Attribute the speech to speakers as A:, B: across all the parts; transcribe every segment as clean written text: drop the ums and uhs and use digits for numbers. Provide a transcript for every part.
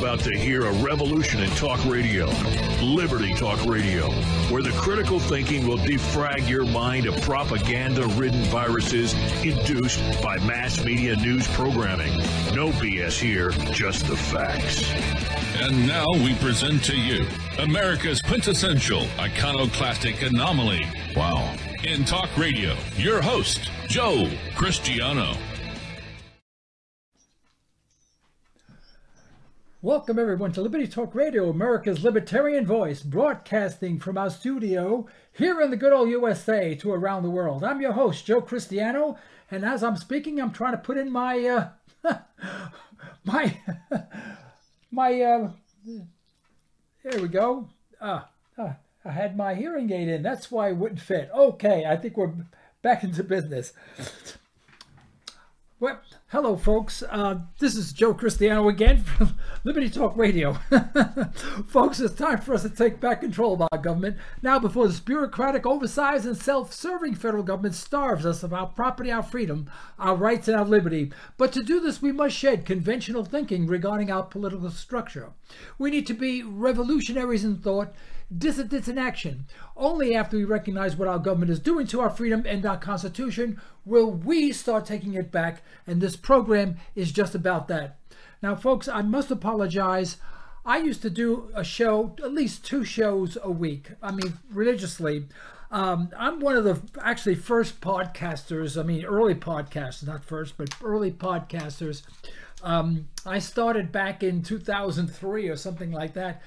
A: about to hear a revolution in talk radio, Liberty Talk Radio, where the critical thinking will defrag your mind of propaganda-ridden viruses induced by mass media news programming. No BS here, just the facts.
B: And now we present to you America's quintessential iconoclastic anomaly. Wow. In talk radio, your host, Joe Cristiano.
C: Welcome, everyone, to Liberty Talk Radio, America's libertarian voice, broadcasting from our studio here in the good old USA to around the world. I'm your host, Joe Cristiano, and as I'm speaking, I'm trying to put in my, there we go. I had my hearing aid in. That's why it wouldn't fit. Okay, I think we're back into business. Well, hello, folks. This is Joe Cristiano again from Liberty Talk Radio. Folks, it's time for us to take back control of our government now before this bureaucratic, oversized, and self-serving federal government starves us of our property, our freedom, our rights, and our liberty. But to do this, we must shed conventional thinking regarding our political structure. We need to be revolutionaries in thought, dissidents in action. Only after we recognize what our government is doing to our freedom and our Constitution will we start taking it back, and this program is just about that. Now, folks, I must apologize. I used to do a show, at least 2 shows a week, I mean, religiously. I'm one of the actually first podcasters, early podcasters, not first, but early podcasters. I started back in 2003 or something like that.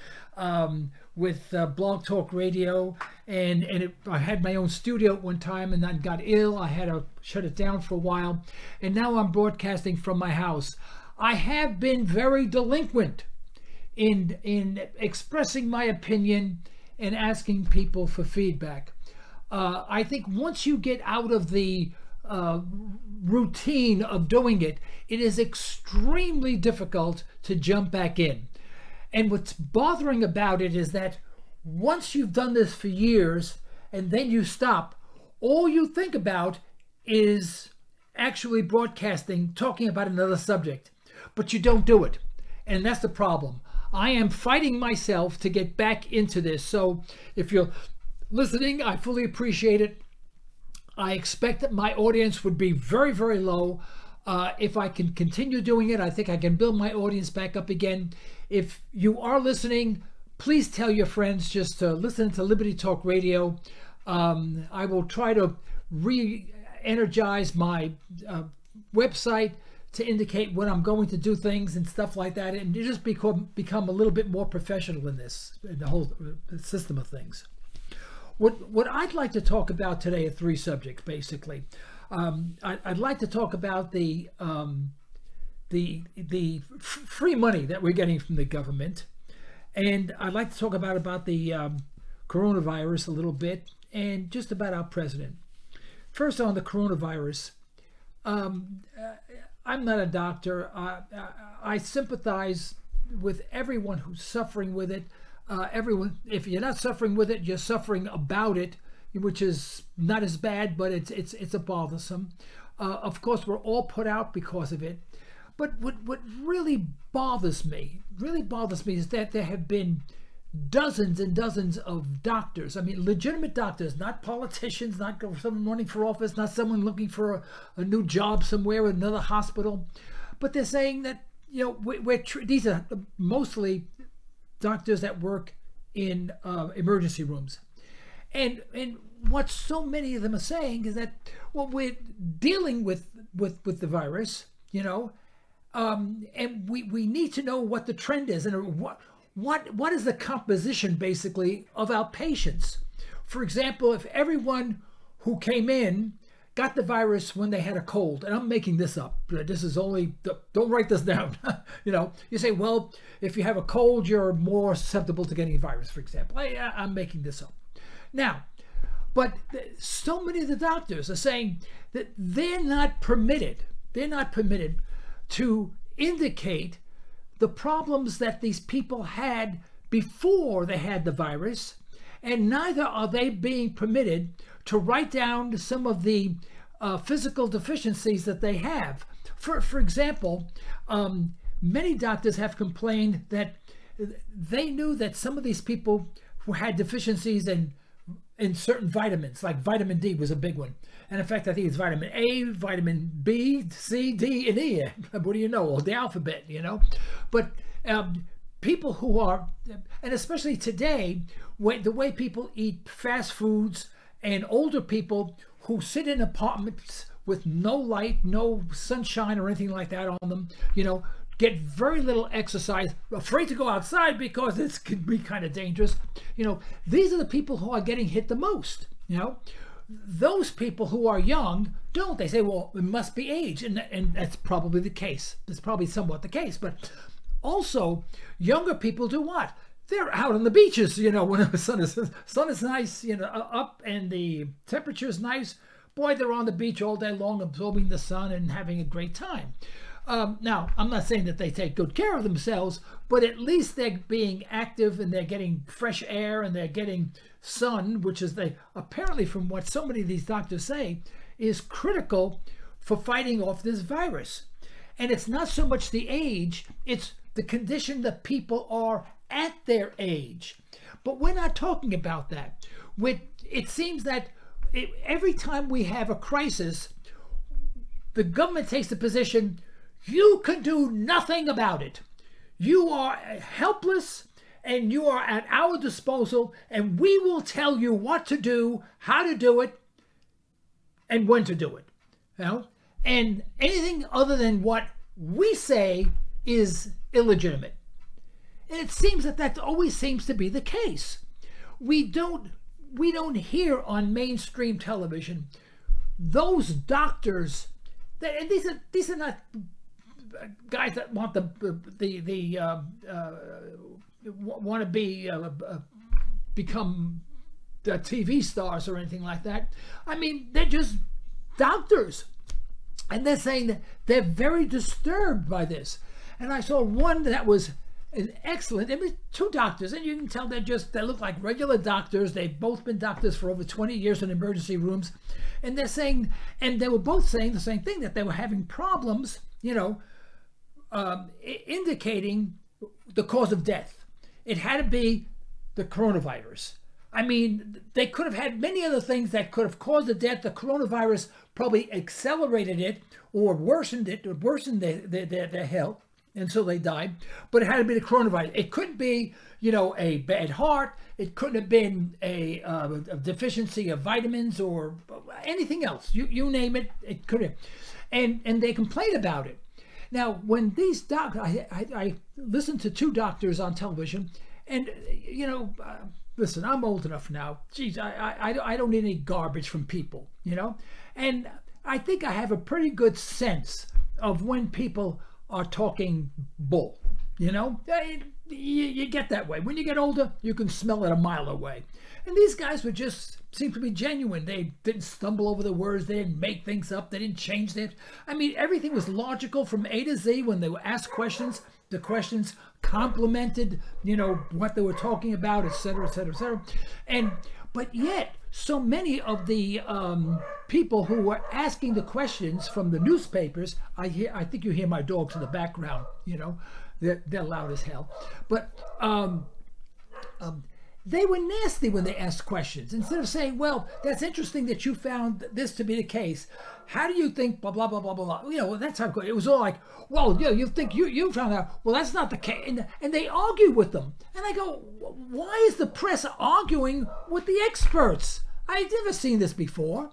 C: With Blog Talk Radio, and I had my own studio at one time, and then got ill. I had to shut it down for a while, and now I'm broadcasting from my house. I have been very delinquent in expressing my opinion and asking people for feedback. I think once you get out of the routine of doing it, it is extremely difficult to jump back in. And what's bothering about it is that once you've done this for years and then you stop, all you think about is actually broadcasting, talking about another subject, but you don't do it. And that's the problem. I am fighting myself to get back into this. So if you're listening, I fully appreciate it. I expect that my audience would be very, very low. If I can continue doing it, I think I can build my audience back up again. If you are listening, please tell your friends just to listen to Liberty Talk Radio. I will try to re-energize my website to indicate when I'm going to do things and stuff like that, and just become a little bit more professional in this, in the whole system of things. What I'd like to talk about today are 3 subjects, basically. I'd like to talk about the free money that we're getting from the government, and I'd like to talk about the coronavirus a little bit, and just about our president. First, on the coronavirus, I'm not a doctor. I sympathize with everyone who's suffering with it. Everyone, if you're not suffering with it, you're suffering about it, which is not as bad, but it's a bothersome. Of course, we're all put out because of it. But what really bothers me is that there have been dozens and dozens of doctors. I mean, legitimate doctors, not politicians, not someone running for office, not someone looking for a new job somewhere in another hospital. But they're saying that, these are mostly doctors that work in emergency rooms. And what so many of them are saying is that, well, we're dealing with the virus, and we need to know what the trend is and what is the composition, basically, of our patients. For example, if everyone who came in got the virus when they had a cold, and I'm making this up, this is only, don't write this down, you say, well, if you have a cold, you're more susceptible to getting a virus, for example. I'm making this up. Now, but so many of the doctors are saying that they're not permitted to indicate the problems that these people had before they had the virus, and neither are they being permitted to write down some of the physical deficiencies that they have. For example, many doctors have complained that they knew that some of these people who had deficiencies in certain vitamins, like vitamin D was a big one. And in fact, I think it's vitamin A, vitamin B, C, D, and E. What do you know? All the alphabet, you know. But people who are, and especially today, the way people eat fast foods, and older people who sit in apartments with no light, no sunshine or anything like that on them, you know, get very little exercise, afraid to go outside because it could be kind of dangerous. You know, these are the people who are getting hit the most, you know. Those people who are young don't. They say, well, it must be age, and that's probably the case. It's probably somewhat the case. But also, younger people do what? They're out on the beaches, you know, when the sun is nice, you know, up and the temperature is nice. Boy, they're on the beach all day long, absorbing the sun and having a great time. Now, I'm not saying that they take good care of themselves, but at least they're being active and they're getting fresh air and they're getting sun, which is apparently, from what so many of these doctors say, is critical for fighting off this virus. And it's not so much the age, it's the condition that people are at their age. But we're not talking about that. It seems that every time we have a crisis, the government takes the position, you can do nothing about it. You are helpless and you are at our disposal, and we will tell you what to do, how to do it, and when to do it. You know? And anything other than what we say is illegitimate. And it seems that always seems to be the case. We don't hear on mainstream television those doctors that, and these are not guys that want want to become TV stars or anything like that. I mean, they're just doctors, and they're saying that they're very disturbed by this. And I saw one that was an excellent. It was two doctors, and you can tell they look like regular doctors. They've both been doctors for over 20 years in emergency rooms, and they're saying, and they were both saying the same thing, that they were having problems, you know, indicating the cause of death. It had to be the coronavirus. I mean, they could have had many other things that could have caused the death. The coronavirus probably accelerated it or worsened it, or worsened their health, and so they died. But it had to be the coronavirus. It couldn't be, you know, a bad heart. It couldn't have been a deficiency of vitamins or anything else. You name it, it could have. And they complained about it. Now, when these doctors, I listened to two doctors on television, and, you know, listen, I'm old enough now. Geez, I don't need any garbage from people, you know? And I think I have a pretty good sense of when people are talking bull, you know? You get that way. When you get older, you can smell it a mile away. And these guys seemed to be genuine. They didn't stumble over the words. They didn't make things up. They didn't change it. I mean, everything was logical from A to Z. When they were asked questions, the questions complemented, you know, what they were talking about, etc., etc., etc. But yet, so many of the people who were asking the questions from the newspapers, I think you hear my dogs in the background, you know, they're loud as hell. But they were nasty when they asked questions. Instead of saying, well, that's interesting that you found this to be the case. How do you think, blah, blah, blah, blah, blah. You know, that's how it was all like, well, yeah, you think you found out. Well, that's not the case. And they argue with them. And I go, why is the press arguing with the experts? I've never seen this before.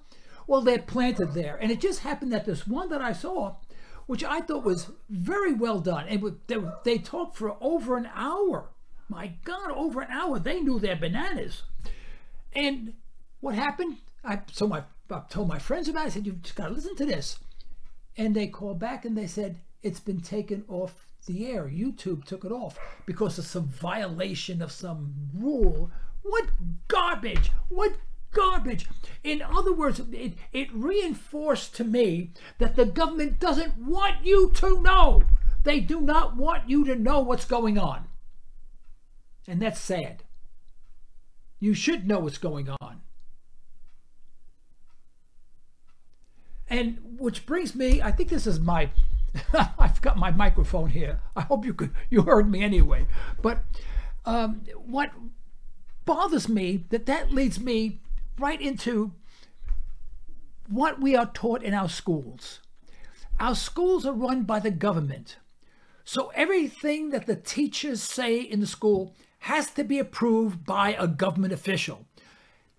C: Well, they're planted there. And it just happened that this one that I saw, which I thought was very well done. And they talked for over an hour. My God, over an hour. They knew their bananas. And what happened? I told my friends about it. I said, you've just got to listen to this. And they called back and they said, it's been taken off the air. YouTube took it off because of some violation of some rule. What garbage! What garbage! In other words, it reinforced to me that the government doesn't want you to know. They do not want you to know what's going on. And that's sad. You should know what's going on. And which brings me, I think this is my I've got my microphone here. I hope you heard me anyway. But what bothers me, that leads me right into what we are taught in our schools. Our schools are run by the government. So everything that the teachers say in the school has to be approved by a government official.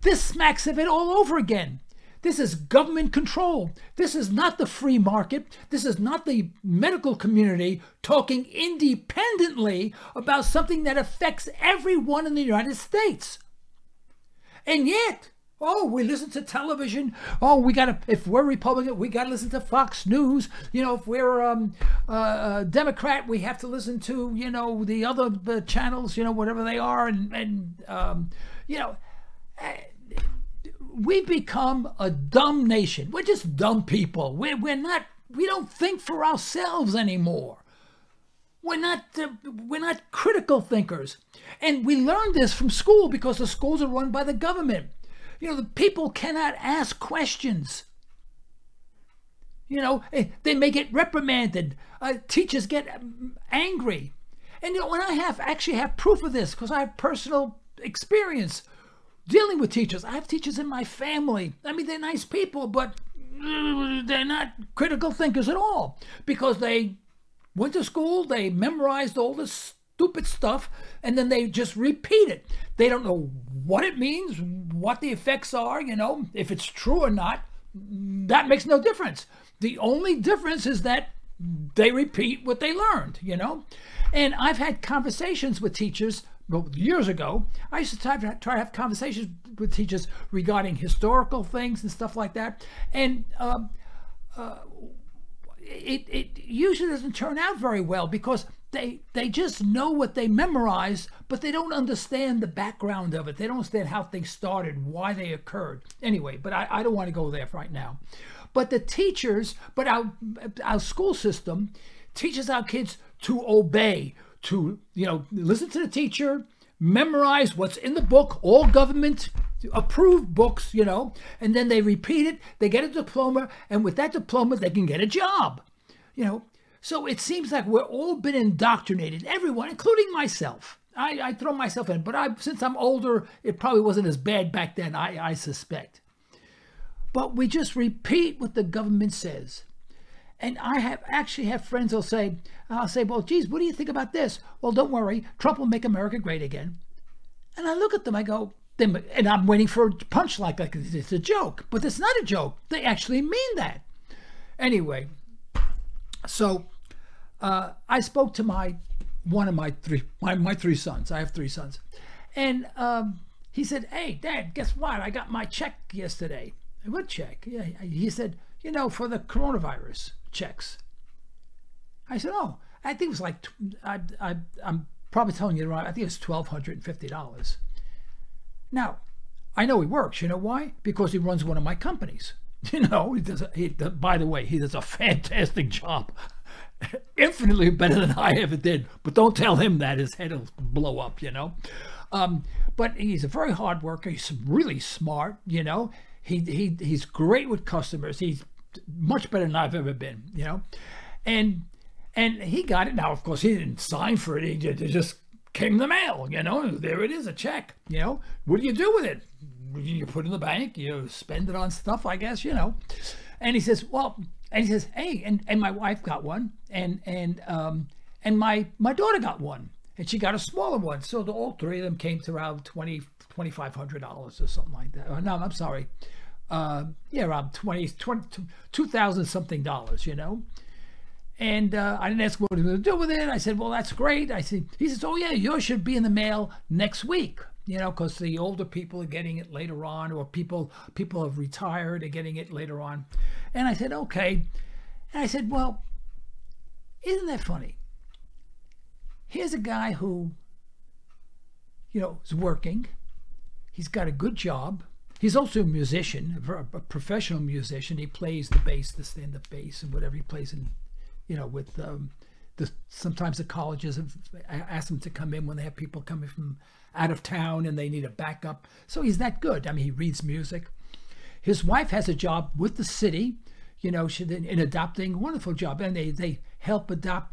C: This smacks of it all over again. This is government control. This is not the free market. This is not the medical community talking independently about something that affects everyone in the United States. And yet, we listen to television. If we're Republican, we got to listen to Fox News. If we're Democrat, we have to listen to, the other channels, whatever they are. We've become a dumb nation. We're just dumb people. We don't think for ourselves anymore. We're not critical thinkers. And we learned this from school because the schools are run by the government. The people cannot ask questions. They may get reprimanded. Teachers get angry. And when I actually have proof of this, because I have personal experience dealing with teachers. I have teachers in my family. I mean, they're nice people, but they're not critical thinkers at all, because they went to school, they memorized all this stupid stuff, and then they just repeat it. They don't know what it means, what the effects are, if it's true or not. That makes no difference. The only difference is that they repeat what they learned, And I've had conversations with teachers. Well, years ago, I used to try to have conversations with teachers regarding historical things and stuff like that. And it usually doesn't turn out very well, because they just know what they memorized, but they don't understand the background of it. They don't understand how things started, why they occurred. Anyway, but I don't want to go there right now. But our school system teaches our kids to obey, to listen to the teacher, memorize what's in the book, all government approved books, and then they repeat it, they get a diploma, and with that diploma they can get a job. So it seems like we're all been indoctrinated, everyone, including myself. I throw myself in, but since I'm older, it probably wasn't as bad back then, I suspect. But we just repeat what the government says. And I actually have friends who'll say, well, geez, what do you think about this? Well, don't worry, Trump will make America great again. And I look at them, I go, and I'm waiting for a punch like it's a joke. But it's not a joke. They actually mean that. Anyway, so I spoke to my three sons. I have three sons. And he said, hey, Dad, guess what? I got my check yesterday. What check? Yeah, he said, for the coronavirus checks. I said, oh, I think it was like, I'm probably telling you wrong. I think it's $1,250. Now, I know he works. You know why? Because he runs one of my companies. By the way, he does a fantastic job. Infinitely better than I ever did. But don't tell him that. His head will blow up, But he's a very hard worker. He's really smart, He's great with customers. He's much better than I've ever been, And he got it. Now, of course, he didn't sign for it. It just came in the mail, There it is, a check, What do you do with it? You put it in the bank, you spend it on stuff, I guess, And he says, hey, and my wife got one, and my daughter got one, and she got a smaller one. So all three of them came to around $2,500 or something like that. No, I'm sorry. Around $2,000 something, And I didn't ask what he was going to do with it. I said, well, that's great. He says, oh yeah, yours should be in the mail next week. Because the older people are getting it later on, or people have retired are getting it later on. And I said, okay. And I said, well, isn't that funny? Here's a guy who, is working. He's got a good job. He's also a musician, a professional musician. He plays the bass, the stand-up bass, and whatever he plays in, with sometimes the colleges have asked him to come in when they have people coming from out of town and they need a backup. So he's that good. I mean, he reads music. His wife has a job with the city, you know, in adopting, wonderful job, and they help adopt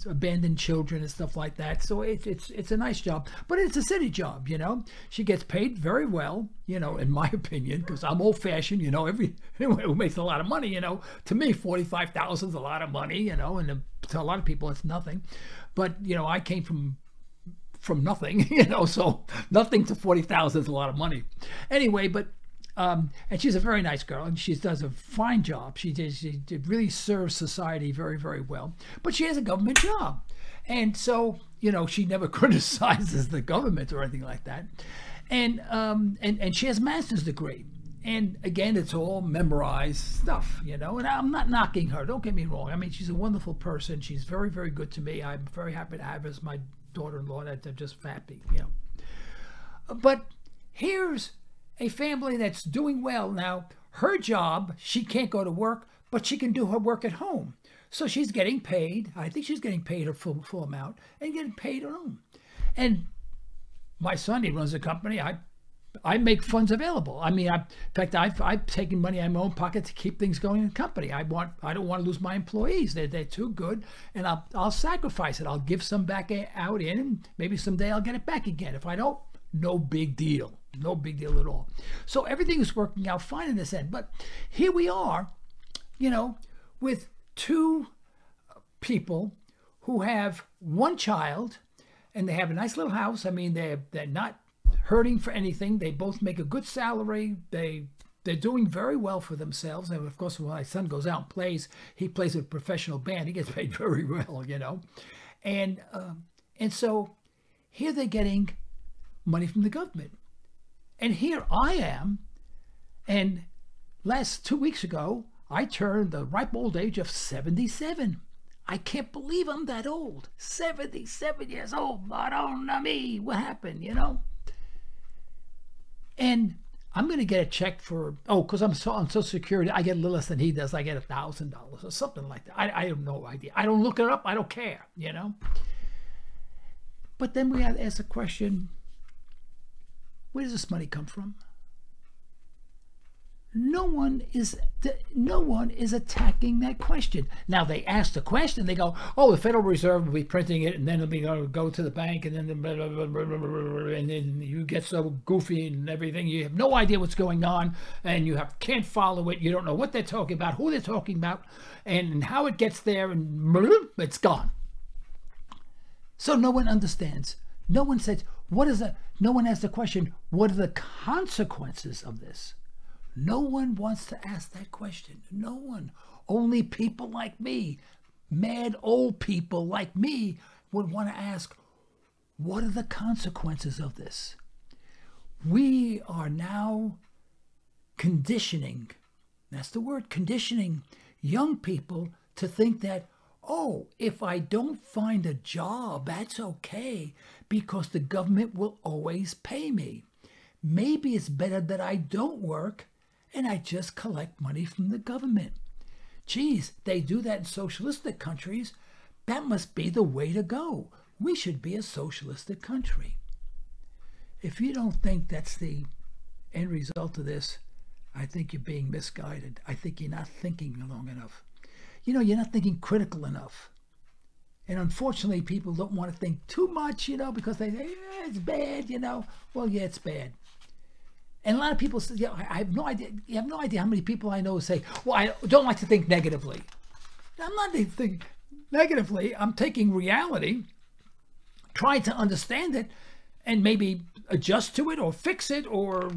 C: abandoned children and stuff like that. So it's a nice job, but it's a city job, you know. She gets paid very well, you know, in my opinion, because I'm old-fashioned, you know. Anyone who makes a lot of money, you know, to me $45,000 is a lot of money, you know, and to a lot of people it's nothing. But you know, I came from nothing, you know, so nothing to $40,000 is a lot of money. Anyway, but and she's a very nice girl, and she does a fine job. She really serves society very, very well. But she has a government job, and so, you know, she never criticizes the government or anything like that. And she has a master's degree. And again, it's all memorized stuff, you know. And I'm not knocking her. Don't get me wrong. I mean, she's a wonderful person. She's very, very good to me. I'm very happy to have her as my daughter-in-law. I'm just happy, you know. But here's a family that's doing well now. Her job, she can't go to work, but she can do her work at home. So she's getting paid. I think she's getting paid her full amount and getting paid at home. And my son, he runs a company. I make funds available. I mean, in fact, I've taken money out of my own pocket to keep things going in the company. I don't want to lose my employees. They're too good, and I'll sacrifice it. I'll give some back out in, and maybe someday I'll get it back again. If I don't, no big deal. No big deal at all. So everything is working out fine in this end. But here we are, you know, with two people who have one child, and they have a nice little house. I mean, they're not hurting for anything. They both make a good salary. They're doing very well for themselves. And of course, when my son goes out and plays, he plays with a professional band. He gets paid very well, you know. And so here they're getting money from the government. And here I am, and 2 weeks ago, I turned the ripe old age of 77. I can't believe I'm that old. 77 years old. Madonna me. What happened, you know? And I'm going to get a check for, because I'm on Social Security, I get a little less than he does. I get $1,000 or something like that. I have no idea. I don't look it up. I don't care, you know? But then we have to ask the question, where does this money come from? No one is attacking that question. Now they ask the question, they go, the Federal Reserve will be printing it, and then it'll be go to the bank, and then blah, blah, blah, blah, blah, blah, and then you get so goofy and everything. You have no idea what's going on, and you can't follow it. You don't know what they're talking about, who they're talking about, and how it gets there, and it's gone. So no one understands. No one says, no one asks the question, what are the consequences of this? No one wants to ask that question. No one. Only people like me, mad old people like me, would want to ask, what are the consequences of this? We are now conditioning, that's the word, conditioning young people to think that, if I don't find a job, that's okay, because the government will always pay me. Maybe it's better that I don't work and I just collect money from the government. Geez, they do that in socialistic countries. That must be the way to go. We should be a socialistic country. If you don't think that's the end result of this, I think you're being misguided. I think you're not thinking long enough. You know, you're not thinking critical enough. And unfortunately, people don't want to think too much, you know, because they say, it's bad, you know. Well, yeah, it's bad. And a lot of people say, I have no idea. You have no idea how many people I know say, well, I don't like to think negatively. I'm not thinking negatively. I'm taking reality, trying to understand it, and maybe adjust to it or fix it or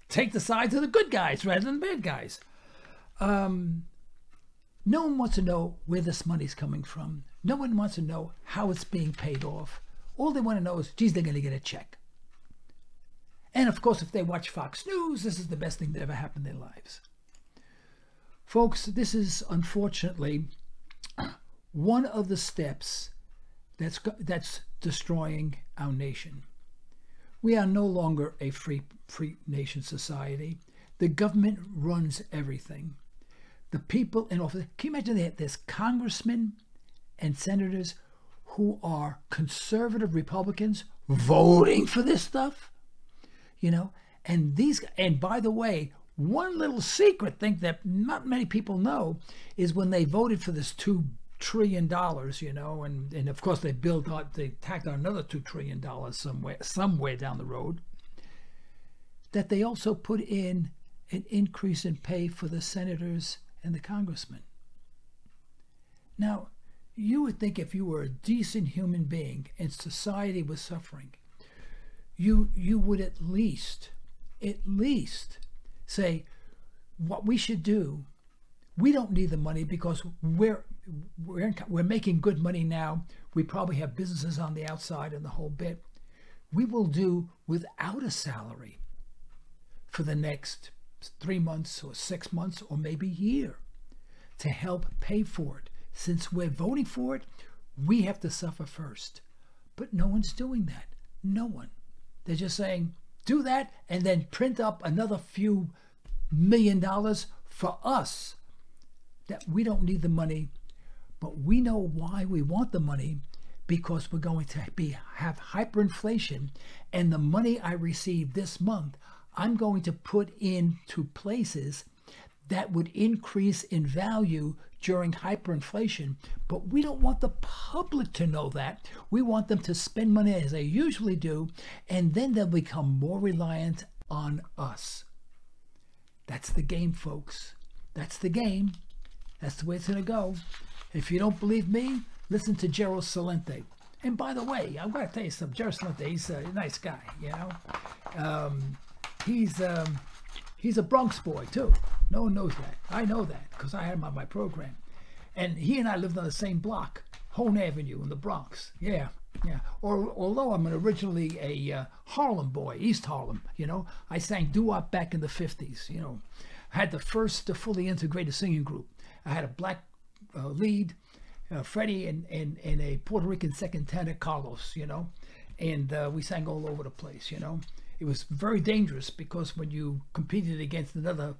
C: take the sides of the good guys rather than the bad guys. No one wants to know where this money's coming from. No one wants to know how it's being paid off. All they want to know is, geez, they're going to get a check. And of course, if they watch Fox News, this is the best thing that ever happened in their lives. Folks, this is unfortunately one of the steps that's destroying our nation. We are no longer a free nation society. The government runs everything. The people in office, can you imagine that there's congressmen and senators who are conservative Republicans voting for this stuff? You know, and by the way, one little secret thing that not many people know is when they voted for this $2 trillion, you know, and of course they tacked on another $2 trillion somewhere down the road, that they also put in an increase in pay for the senators and the congressmen. Now, you would think if you were a decent human being and society was suffering, you would at least say, what we should do, we don't need the money because we're making good money now. We probably have businesses on the outside and the whole bit. We will do without a salary for the next 3 months or 6 months or maybe a year to help pay for it. Since we're voting for it, we have to suffer first. But no one's doing that. No one. They're just saying, do that and then print up another few $1 million for us. That we don't need the money, but we know why we want the money, because we're going to have hyperinflation, and the money I receive this month, I'm going to put into places that would increase in value during hyperinflation. But we don't want the public to know that. We want them to spend money as they usually do, and then they'll become more reliant on us. That's the game, folks. That's the game. That's the way it's going to go. If you don't believe me, listen to Gerald Celente. And by the way, I've got to tell you something. Gerald Celente, he's a nice guy, you know. He's a Bronx boy, too. No one knows that. I know that because I had him on my program. And he and I lived on the same block, Hone Avenue in the Bronx. Yeah. Although I'm originally a Harlem boy, East Harlem, you know. I sang doo-wop back in the 50s, you know. I had the first fully integrated singing group. I had a black lead, Freddie, and a Puerto Rican second tenor, Carlos, you know. And we sang all over the place, you know. It was very dangerous because when you competed against another,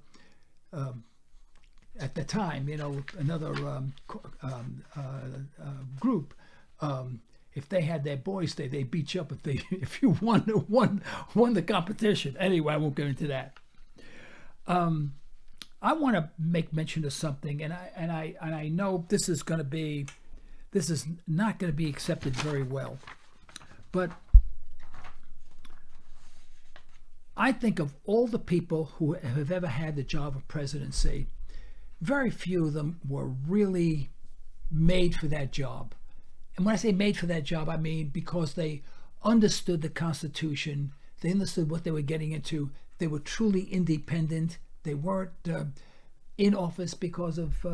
C: at the time, you know, another group, if they had their boys there, they beat you up if you won the competition. Anyway, I won't go into that. I want to make mention of something, and I know this is not going to be accepted very well, but I think of all the people who have ever had the job of presidency, very few of them were really made for that job. And when I say made for that job, I mean because they understood the Constitution, they understood what they were getting into, they were truly independent. They weren't in office because of,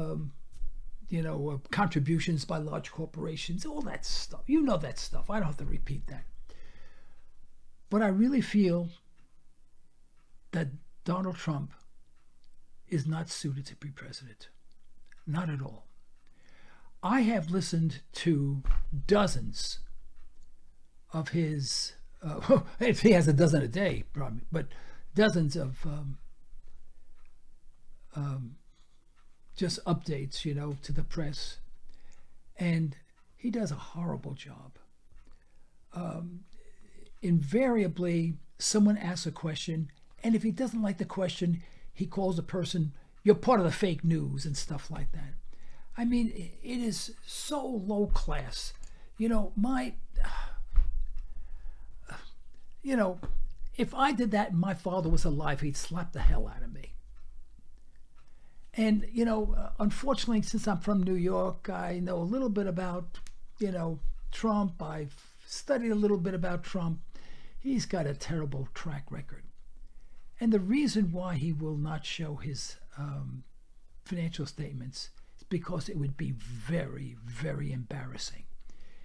C: contributions by large corporations, all that stuff. You know that stuff. I don't have to repeat that. But I really feel that Donald Trump is not suited to be president. Not at all. I have listened to dozens of his, if he has a dozen a day, probably, but dozens of just updates, you know, to the press. And he does a horrible job. Invariably, someone asks a question, and if he doesn't like the question, he calls the person, you're part of the fake news and stuff like that. I mean, it is so low class. You know, if I did that and my father was alive, he'd slap the hell out of me. And, you know, unfortunately, since I'm from New York, I know a little bit about, you know, Trump. I've studied a little bit about Trump. He's got a terrible track record. And the reason why he will not show his financial statements is because it would be very, very embarrassing.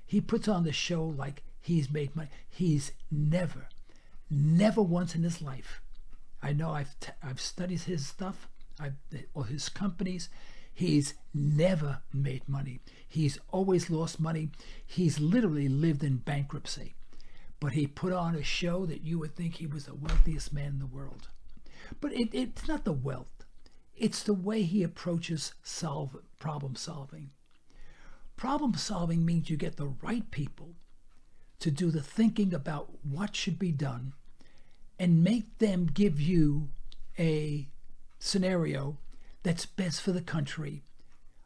C: He puts on the show like he's made money. He's never once in his life. I know I've studied his stuff, or his companies. He's never made money. He's always lost money. He's literally lived in bankruptcy. But he put on a show that you would think he was the wealthiest man in the world. But it's not the wealth. It's the way he approaches problem solving. Problem solving means you get the right people to do the thinking about what should be done and make them give you a scenario that's best for the country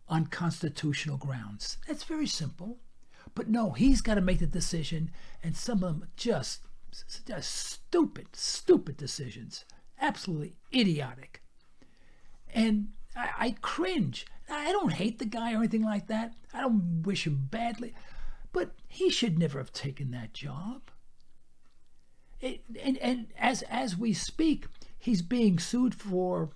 C: on constitutional grounds. That's very simple. But no, he's got to make the decision, and some of them just stupid decisions. Absolutely idiotic. And I cringe. I don't hate the guy or anything like that. I don't wish him badly. But he should never have taken that job. And as we speak, he's being sued for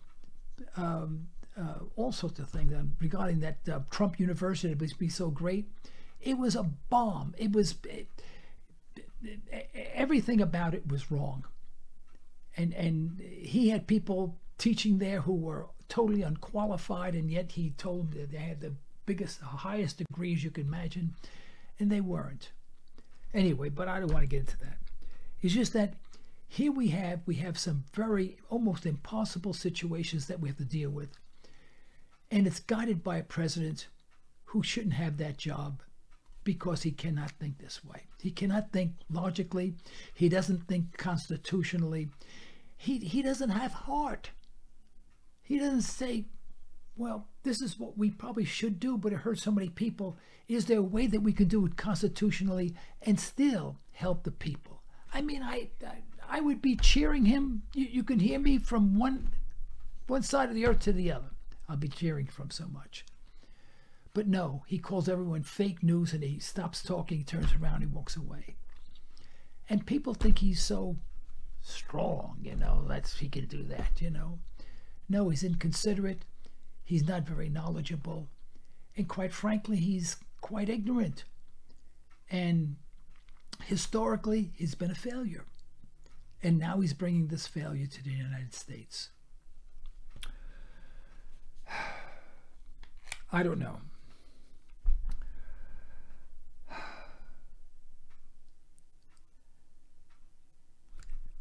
C: all sorts of things regarding that Trump University that must be so great. It was a bomb. It was everything about it was wrong. And he had people teaching there who were totally unqualified, and yet he told them that they had the highest degrees you can imagine, and they weren't. Anyway, but I don't want to get into that. It's just that here we have some very almost impossible situations that we have to deal with, and it's guided by a president who shouldn't have that job because he cannot think this way. He cannot think logically. He doesn't think constitutionally. He doesn't have heart. He doesn't say, well, this is what we probably should do, but it hurts so many people. Is there a way that we can do it constitutionally and still help the people? I mean, I would be cheering him. You can hear me from one side of the earth to the other. I'll be cheering from so much. But no, he calls everyone fake news, and he stops talking, he turns around, he walks away. And people think he's so strong, he can do that, No, he's inconsiderate. He's not very knowledgeable. And quite frankly, he's quite ignorant. And historically, he's been a failure. And now he's bringing this failure to the United States. I don't know.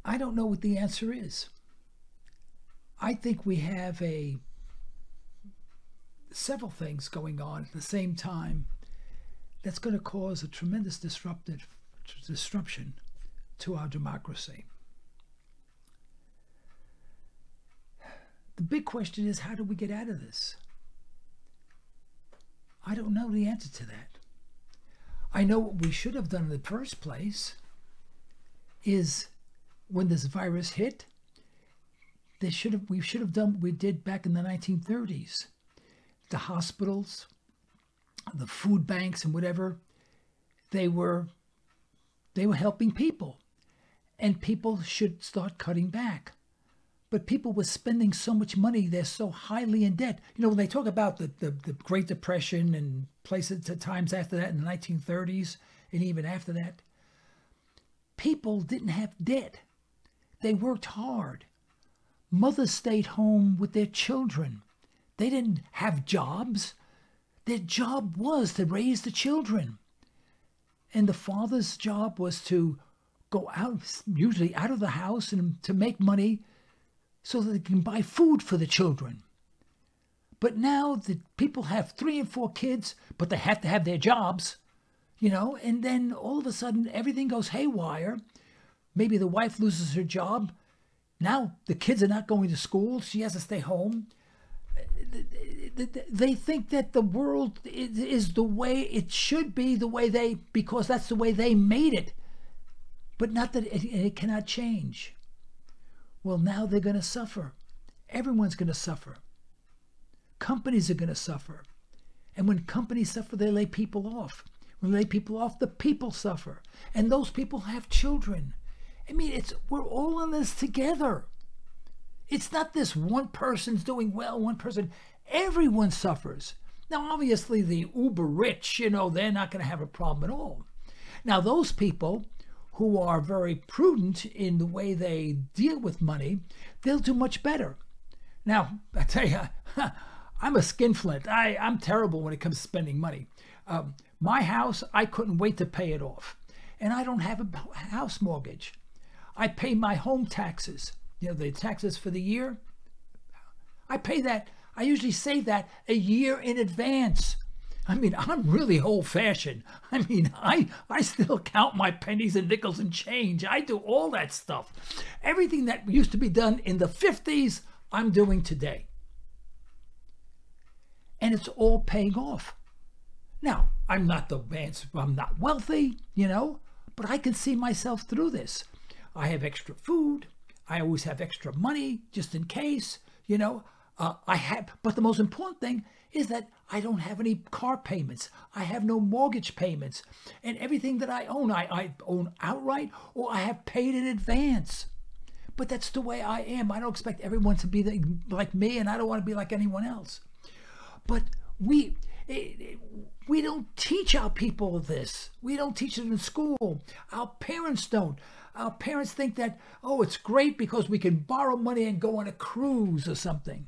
C: I don't know what the answer is. I think we have several things going on at the same time that's going to cause a tremendous disruption to our democracy. The big question is, how do we get out of this? I don't know the answer to that. I know what we should have done in the first place is when this virus hit, we should have done what we did back in the 1930s. The hospitals, the food banks and whatever, they were helping people, and people should start cutting back. But people were spending so much money, they're so highly in debt. When they talk about the Great Depression and places at times after that in the 1930s and even after that, people didn't have debt. They worked hard. Mothers stayed home with their children. They didn't have jobs. Their job was to raise the children. And the father's job was to go out, usually out of the house, and to make money so that they can buy food for the children. But now the people have 3 and 4 kids, but they have to have their jobs, and then all of a sudden everything goes haywire. Maybe the wife loses her job. Now the kids are not going to school. She has to stay home. They think that the world is the way it should be, because that's the way they made it. But not that it cannot change. Well, now they're going to suffer. Everyone's going to suffer. Companies are going to suffer. And when companies suffer, they lay people off. When they lay people off, the people suffer. And those people have children. I mean, we're all in this together. It's not this one person's doing well, one person. Everyone suffers. Now, obviously, the uber rich, they're not going to have a problem at all. Now, those people who are very prudent in the way they deal with money, they'll do much better. Now, I tell you, I'm a skinflint. I'm terrible when it comes to spending money. My house, I couldn't wait to pay it off. And I don't have a house mortgage. I pay my home taxes, the taxes for the year. I pay that. I usually save that a year in advance. I mean, I'm really old-fashioned. I mean, I still count my pennies and nickels and change. I do all that stuff. Everything that used to be done in the 50s, I'm doing today. And it's all paying off. Now, I'm not wealthy, but I can see myself through this. I have extra food. I always have extra money just in case, but the most important thing is that I don't have any car payments. I have no mortgage payments. And everything that I own outright, or I have paid in advance. But that's the way I am. I don't expect everyone to be like me, and I don't want to be like anyone else. But we don't teach our people this. We don't teach it in school. Our parents don't. Our parents think that, it's great because we can borrow money and go on a cruise or something.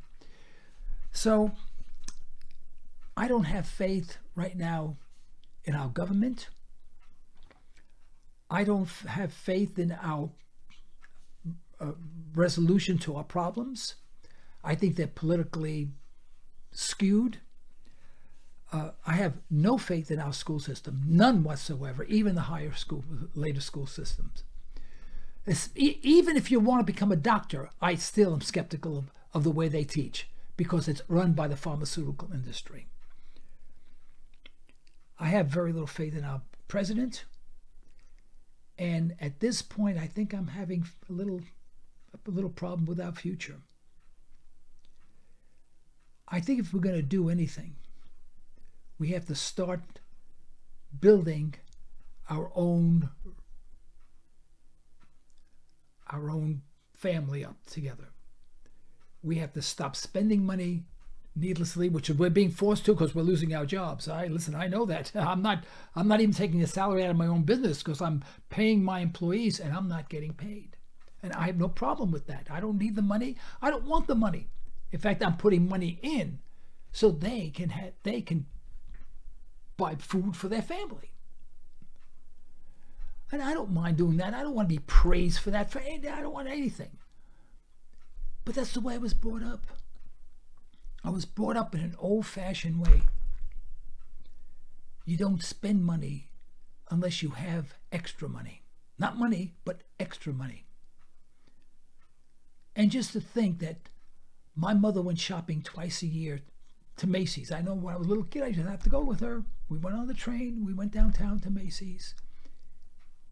C: So I don't have faith right now in our government. I don't have faith in our resolution to our problems. I think they're politically skewed. I have no faith in our school system, none whatsoever, even the later school systems. Even if you want to become a doctor, I still am skeptical of the way they teach, because it's run by the pharmaceutical industry. I have very little faith in our president. And at this point, I think I'm having a little problem with our future. I think if we're going to do anything, we have to start building our own family up together. We have to stop spending money needlessly, which we're being forced to because we're losing our jobs. I know that. I'm not even taking a salary out of my own business because I'm paying my employees and I'm not getting paid. And I have no problem with that. I don't need the money. I don't want the money. In fact, I'm putting money in so they can buy food for their family. And I don't mind doing that. I don't want to be praised for that. I don't want anything. But that's the way I was brought up. I was brought up in an old-fashioned way. You don't spend money unless you have extra money. Not money, but extra money. And just to think that my mother went shopping twice a year to Macy's. I know when I was a little kid, I used to have to go with her. We went on the train. We went downtown to Macy's.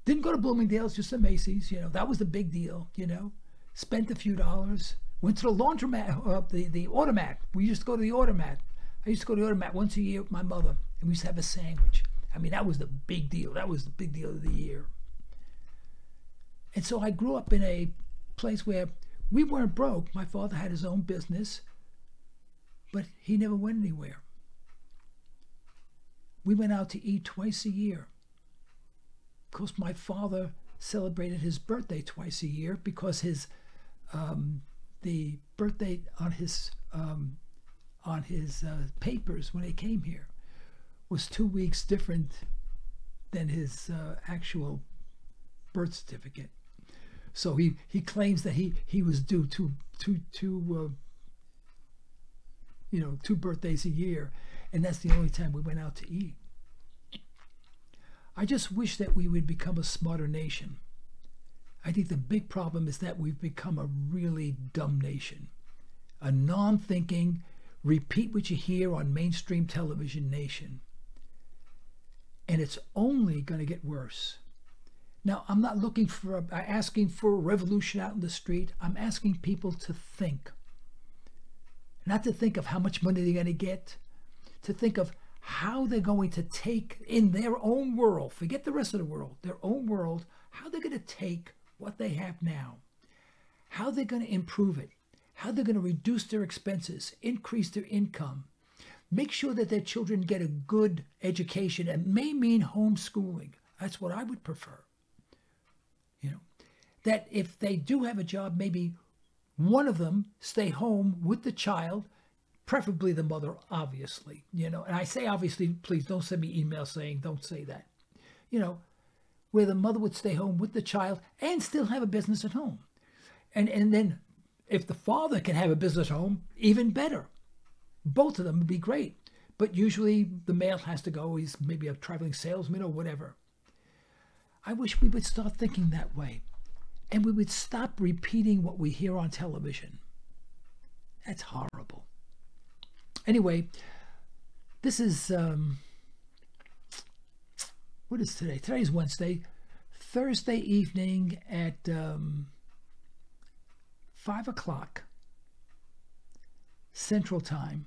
C: Didn't go to Bloomingdale's, just to Macy's. That was the big deal, Spent a few dollars. Went to the laundromat, the Automat. We used to go to the Automat. I used to go to the Automat once a year with my mother, and we used to have a sandwich. I mean, that was the big deal. That was the big deal of the year. And so I grew up in a place where we weren't broke. My father had his own business, but he never went anywhere. We went out to eat twice a year. Of course, my father celebrated his birthday twice a year because the birthday on his papers when he came here was 2 weeks different than his actual birth certificate. So he claims that he was due two birthdays a year, and that's the only time we went out to eat. I just wish that we would become a smarter nation. I think the big problem is that we've become a really dumb nation, a non-thinking, repeat what you hear on mainstream television nation. And it's only going to get worse. Now, I'm not asking for a revolution out in the street. I'm asking people to think. Not to think of how much money they're going to get, to think of how they're going to take in their own world, forget the rest of the world, their own world, how they're going to take what they have now, how they're going to improve it, how they're going to reduce their expenses, increase their income, make sure that their children get a good education. It may mean homeschooling. That's what I would prefer. That if they do have a job, maybe one of them stay home with the child, preferably the mother, obviously. And I say obviously, please don't send me emails saying don't say that. Where the mother would stay home with the child and still have a business at home. And then if the father can have a business at home, even better. Both of them would be great. But usually the male has to go. He's maybe a traveling salesman or whatever. I wish we would start thinking that way. And we would stop repeating what we hear on television. That's horrible. Anyway, this is, what is today? Today's Wednesday. Thursday evening at 5 o'clock Central Time,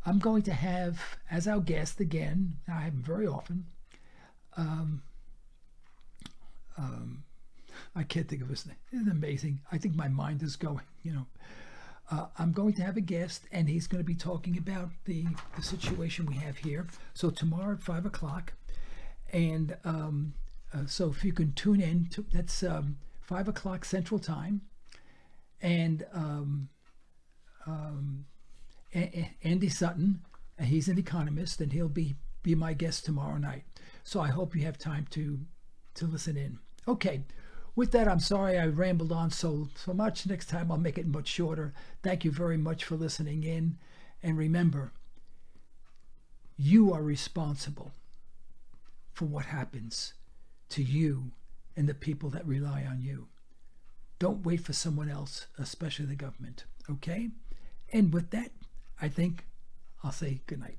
C: I'm going to have as our guest again, I have him very often, I can't think of his name. Isn't it amazing? I think my mind is going, I'm going to have a guest, and he's going to be talking about the situation we have here. So tomorrow at 5 o'clock, and so if you can tune in, that's 5 o'clock Central Time, and Andy Sutton, he's an economist, and he'll be my guest tomorrow night. So I hope you have time to listen in. Okay. With that, I'm sorry I rambled on so much. Next time I'll make it much shorter. Thank you very much for listening in. And remember, you are responsible for what happens to you and the people that rely on you. Don't wait for someone else, especially the government. Okay? And with that, I think I'll say good night.